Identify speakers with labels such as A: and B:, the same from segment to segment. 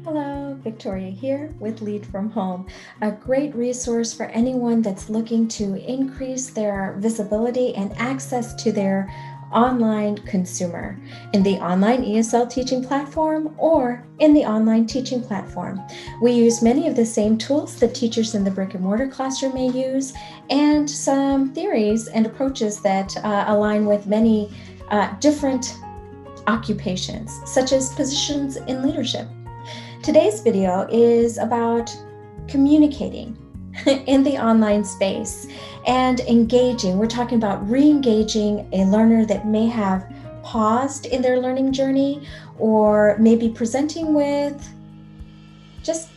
A: Hello, Victoria here with Lead from Home, a great resource for anyone that's looking to increase their visibility and access to their online consumer in the online ESL teaching platform or in the online teaching platform. We use many of the same tools that teachers in the brick and mortar classroom may use, and some theories and approaches that align with many different occupations, such as positions in leadership. Today's video is about communicating in the online space and engaging. We're talking about re-engaging a learner that may have paused in their learning journey or maybe presenting with just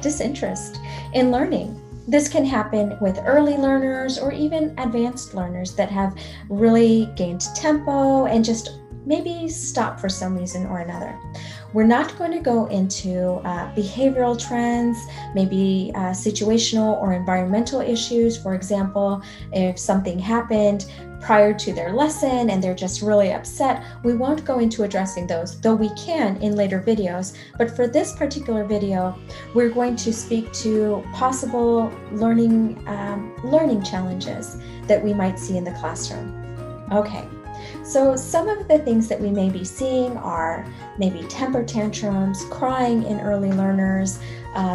A: disinterest in learning. This can happen with early learners or even advanced learners that have really gained tempo and just maybe stop for some reason or another. We're not going to go into behavioral trends, maybe situational or environmental issues. For example, if something happened prior to their lesson and they're just really upset, we won't go into addressing those, though we can in later videos. But for this particular video, we're going to speak to possible learning challenges that we might see in the classroom. Okay. So some of the things that we may be seeing are maybe temper tantrums, crying in early learners,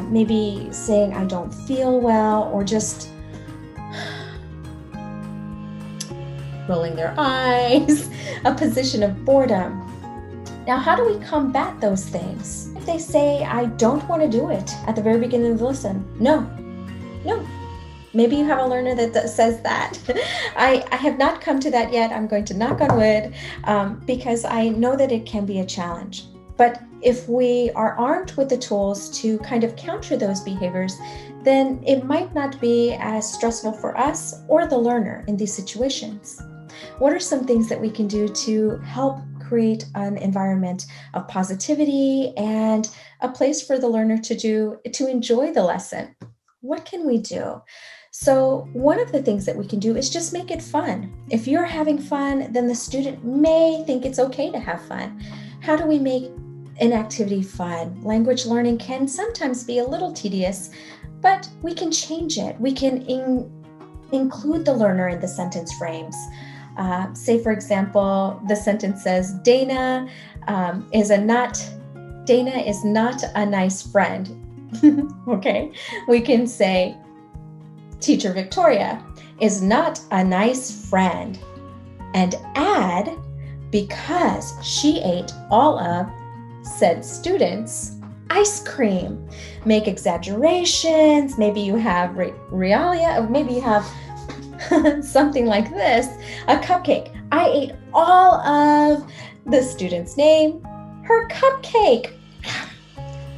A: maybe saying I don't feel well, or just rolling their eyes, a position of boredom. Now, how do we combat those things? If they say I don't want to do it at the very beginning of the lesson, no. Maybe you have a learner that says that. I have not come to that yet. I'm going to knock on wood because I know that it can be a challenge. But if we are armed with the tools to kind of counter those behaviors, then it might not be as stressful for us or the learner in these situations. What are some things that we can do to help create an environment of positivity and a place for the learner to enjoy the lesson? What can we do? So one of the things that we can do is just make it fun. If you're having fun, then the student may think it's okay to have fun. How do we make an activity fun? Language learning can sometimes be a little tedious, but we can change it. We can include the learner in the sentence frames. Say, for example, the sentence says, Dana is not a nice friend. Okay, we can say, Teacher Victoria is not a nice friend, and add, because she ate all of said student's ice cream. Make exaggerations. Maybe you have realia, or maybe you have something like this, a cupcake. I ate all of the student's name, her cupcake.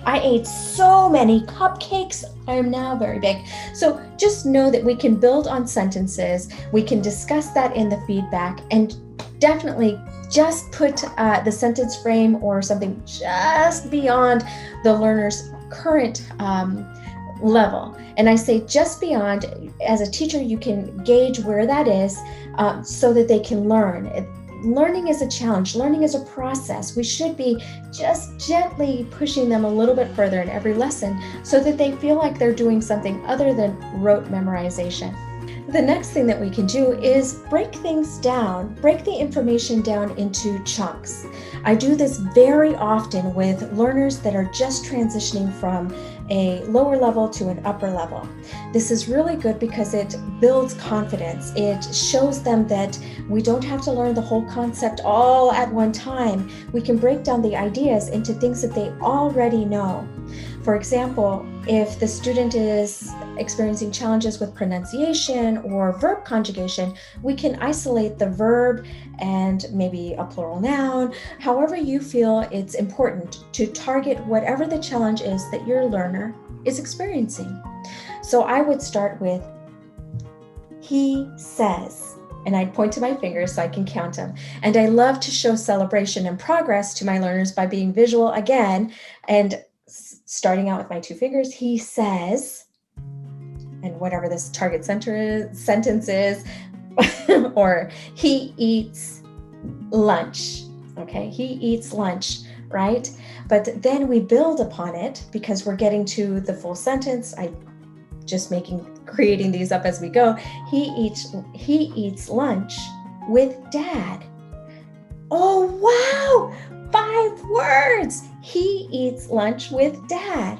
A: I ate so many cupcakes. I am now very big. So just know that we can build on sentences. We can discuss that in the feedback, and definitely just put the sentence frame or something just beyond the learner's current level. And I say just beyond. As a teacher, you can gauge where that is so that they can learn. Learning is a challenge. Learning is a process. We should be just gently pushing them a little bit further in every lesson so that they feel like they're doing something other than rote memorization. The next thing that we can do is break things down, break the information down into chunks. I do this very often with learners that are just transitioning from a lower level to an upper level. This is really good because it builds confidence. It shows them that we don't have to learn the whole concept all at one time. We can break down the ideas into things that they already know. For example, if the student is experiencing challenges with pronunciation or verb conjugation, we can isolate the verb and maybe a plural noun, however you feel it's important to target whatever the challenge is that your learner is experiencing. So I would start with, he says, and I'd point to my fingers so I can count them. And I love to show celebration and progress to my learners by being visual again and starting out with my two fingers. He says, and whatever this target sentence is, or he eats lunch. Okay, he eats lunch. right? But then we build upon it because we're getting to the full sentence. I just creating these up as we go. He eats lunch with dad. Oh, wow! 5 words. He eats lunch with dad.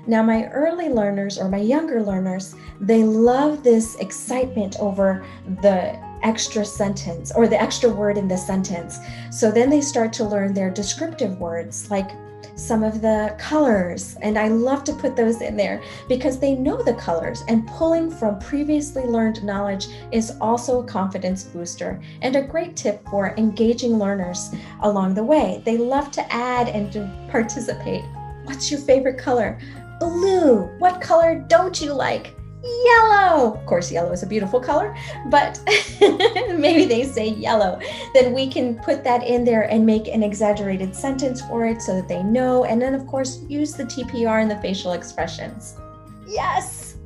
A: Now, my early learners or my younger learners, they love this excitement over the extra sentence or the extra word in the sentence. So then they start to learn their descriptive words, like some of the colors. And I love to put those in there because they know the colors, and pulling from previously learned knowledge is also a confidence booster and a great tip for engaging learners along the way. They love to add and to participate. What's your favorite color? Blue. What color don't you like? Yellow. Of course, yellow is a beautiful color, but maybe they say yellow. Then we can put that in there and make an exaggerated sentence for it so that they know. And then, of course, use the TPR and the facial expressions. Yes.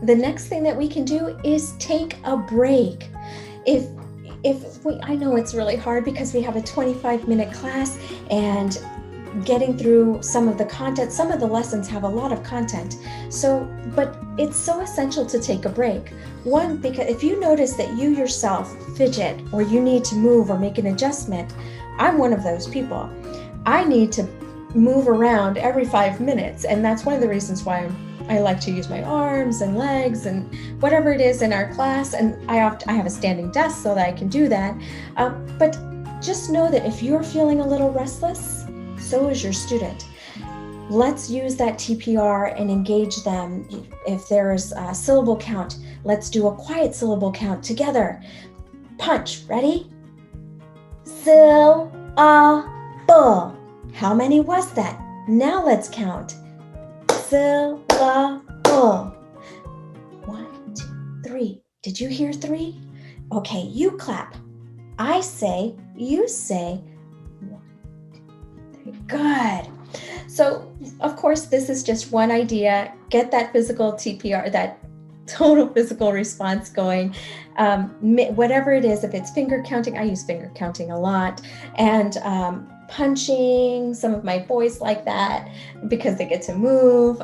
A: The next thing that we can do is take a break. I know it's really hard because we have a 25-minute class, and getting through some of the content. Some of the lessons have a lot of content. But it's so essential to take a break. One, because if you notice that you yourself fidget or you need to move or make an adjustment, I'm one of those people. I need to move around every 5 minutes. And that's one of the reasons why I like to use my arms and legs and whatever it is in our class. And I have a standing desk so that I can do that. But just know that if you're feeling a little restless, so is your student. Let's use that TPR and engage them. If there's a syllable count, let's do a quiet syllable count together. Punch, ready? Syllable. How many was that? Now let's count. Syllable. 1, 2, 3. Did you hear 3? Okay, you clap. I say, you say. Good. So, of course, this is just one idea. Get that physical TPR, that total physical response going. Whatever it is, if it's finger counting, I use finger counting a lot. And punching, some of my boys like that because they get to move.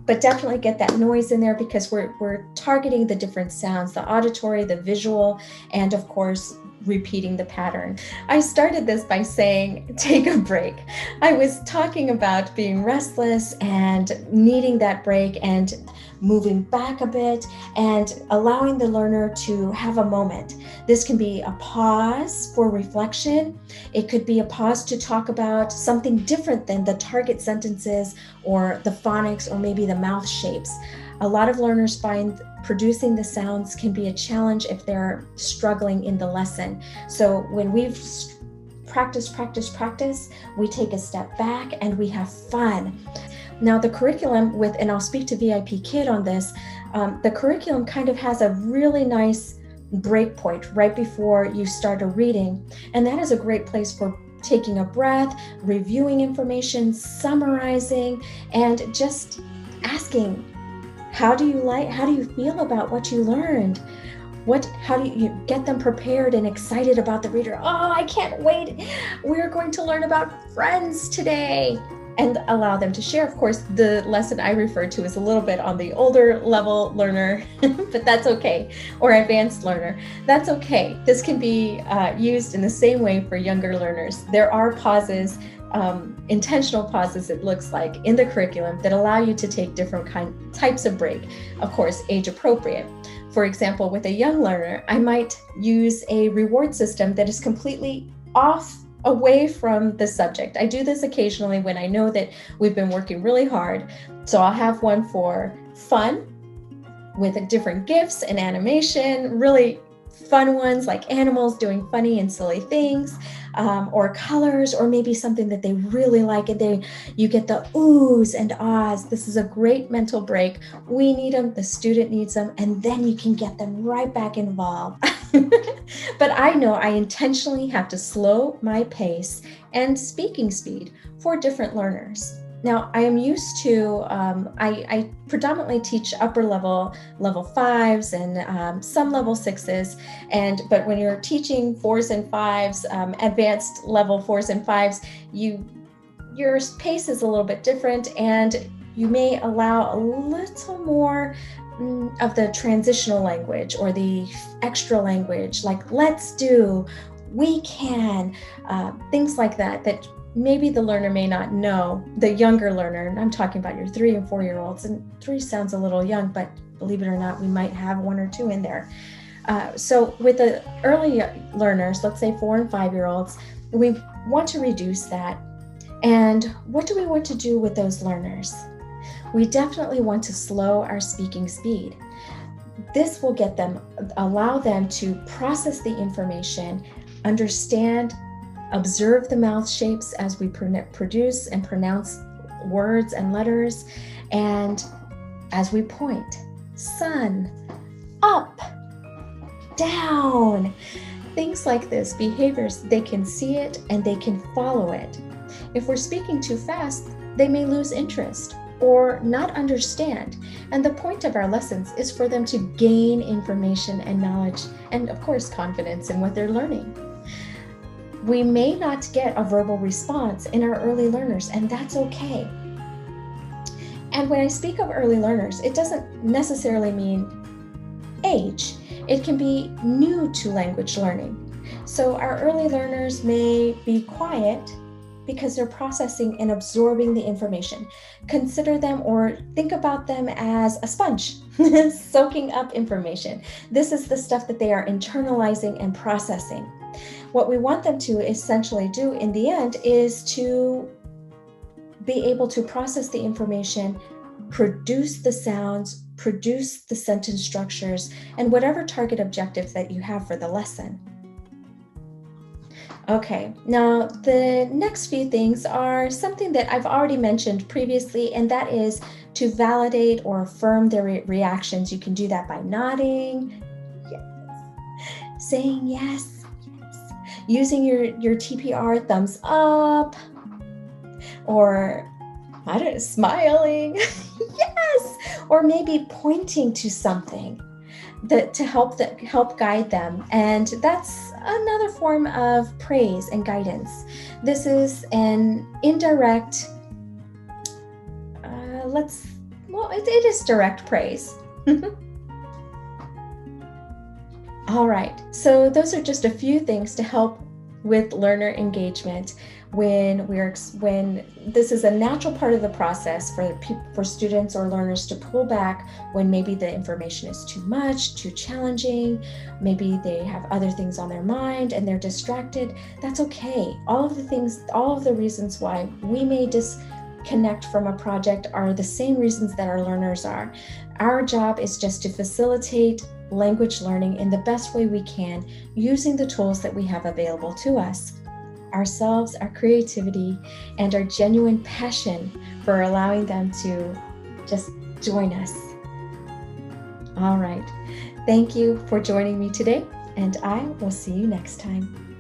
A: But definitely get that noise in there because we're targeting the different sounds, the auditory, the visual, and of course, repeating the pattern. I started this by saying, take a break. I was talking about being restless and needing that break and moving back a bit and allowing the learner to have a moment. This can be a pause for reflection. It could be a pause to talk about something different than the target sentences or the phonics or maybe the mouth shapes. A lot of learners find producing the sounds can be a challenge if they're struggling in the lesson. So when we've practiced, we take a step back and we have fun. Now the curriculum and I'll speak to VIP Kid on this, the curriculum kind of has a really nice break point right before you start a reading. And that is a great place for taking a breath, reviewing information, summarizing, and just asking, how do you feel about what you learned? How do you get them prepared and excited about the reader? Oh, I can't wait. We're going to learn about friends today. And allow them to share. Of course, the lesson I refer to is a little bit on the older level learner, but that's okay. Or advanced learner, that's okay. This can be used in the same way for younger learners. There are pauses, intentional pauses, it looks like, in the curriculum that allow you to take different types of break, of course, age appropriate. For example, with a young learner, I might use a reward system that is completely away from the subject. I do this occasionally when I know that we've been working really hard. So I'll have one for fun with different GIFs and animation, really fun ones like animals doing funny and silly things, or colors, or maybe something that they really like and you get the oohs and ahs. This is a great mental break. We need them, the student needs them, and then you can get them right back involved. But I know I intentionally have to slow my pace and speaking speed for different learners. Now, I am used to, I predominantly teach upper level, level 5s and some level 6s. But when you're teaching 4s and 5s, advanced level 4s and 5s, your pace is a little bit different, and you may allow a little more of the transitional language or the extra language, like let's do, we can, things like that maybe the learner may not know, the younger learner, and I'm talking about your 3 and 4-year-olds, and 3 sounds a little young, but believe it or not, we might have 1 or 2 in there. So with the early learners, let's say 4 and 5-year-olds, we want to reduce that. And what do we want to do with those learners? We definitely want to slow our speaking speed. This will allow them to process the information, understand, observe the mouth shapes as we produce and pronounce words and letters, and as we point, sun, up, down, things like this, behaviors, they can see it and they can follow it. If we're speaking too fast, they may lose interest or not understand. And the point of our lessons is for them to gain information and knowledge, and of course, confidence in what they're learning. We may not get a verbal response in our early learners, and that's okay. And when I speak of early learners, it doesn't necessarily mean age. It can be new to language learning. So our early learners may be quiet because they're processing and absorbing the information. Consider them or think about them as a sponge, soaking up information. This is the stuff that they are internalizing and processing. What we want them to essentially do in the end is to be able to process the information, produce the sounds, produce the sentence structures, and whatever target objective that you have for the lesson. Okay, now the next few things are something that I've already mentioned previously, and that is to validate or affirm their reactions. You can do that by nodding, yes, saying yes, using your TPR, thumbs up, or I don't know, smiling, yes, or maybe pointing to something to help guide them. And that's another form of praise and guidance. This is an indirect, it is direct praise. All right, so those are just a few things to help with learner engagement when this is a natural part of the process for students or learners to pull back when maybe the information is too much, too challenging, maybe they have other things on their mind and they're distracted. That's okay. All of the reasons why we may disconnect from a project are the same reasons that our learners are. Our job is just to facilitate language learning in the best way we can using the tools that we have available to us. Ourselves, our creativity, and our genuine passion for allowing them to just join us. All right. Thank you for joining me today, and I will see you next time.